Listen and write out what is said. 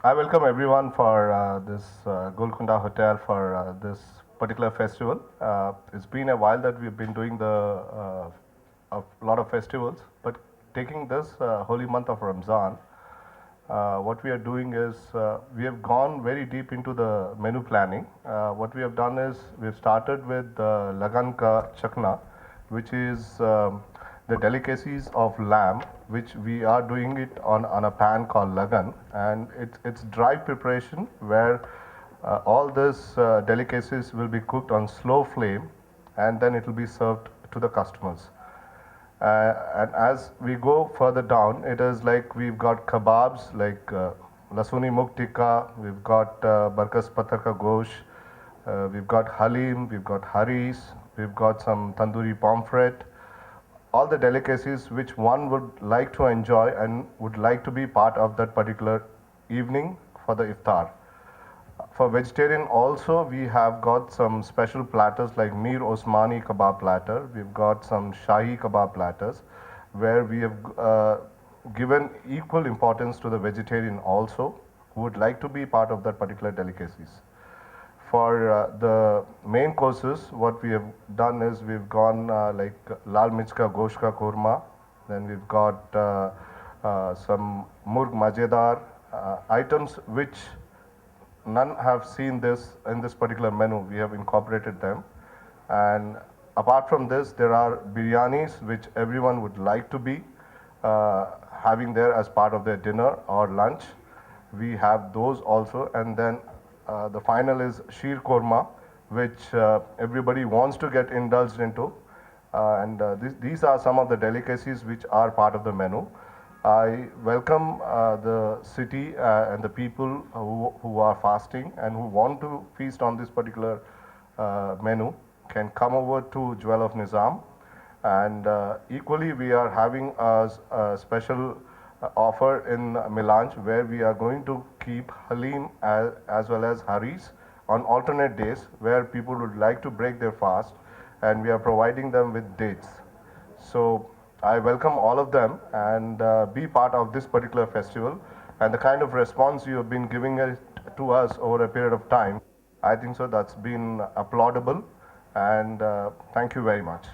I welcome everyone for this Golconda Hotel for this particular festival. It's been a while that we've been doing a lot of festivals, but taking this holy month of Ramzan, what we are doing is we have gone very deep into the menu planning. What we have done is we've started with Lagan Ka Chakna, which is the delicacies of lamb, which we are doing it on a pan called Lagan, and it's dry preparation where all these delicacies will be cooked on slow flame, and then it will be served to the customers. And as we go further down, it is like we've got kebabs like lasuni mukh tikka, we've got barkas pathar ka gosh, we've got halim, we've got haris, we've got some tandoori pomfret, all the delicacies which one would like to enjoy and would like to be part of that particular evening for the iftar. For vegetarian also, we have got some special platters like Mir Osmani kebab platter. We've got some Shahi kebab platters where we have given equal importance to the vegetarian also who would like to be part of that particular delicacies. For the main courses, what we have done is we've gone like Lal Mirch ka Gosht ka Korma, then we've got some Murg Majedar items which none have seen this in this particular menu. We have incorporated them. And apart from this, there are biryanis which everyone would like to be having there as part of their dinner or lunch. We have those also. And then the final is sheer korma, which everybody wants to get indulged into. These are some of the delicacies which are part of the menu. I welcome the city and the people who are fasting and who want to feast on this particular menu can come over to Jewel of Nizam. And equally, we are having a special offer in Milanj where we are going to keep Halim as well as Haris on alternate days where people would like to break their fast, and we are providing them with dates. So I welcome all of them and be part of this particular festival. And the kind of response you have been giving it to us over a period of time, I think so that's been applaudable. And thank you very much.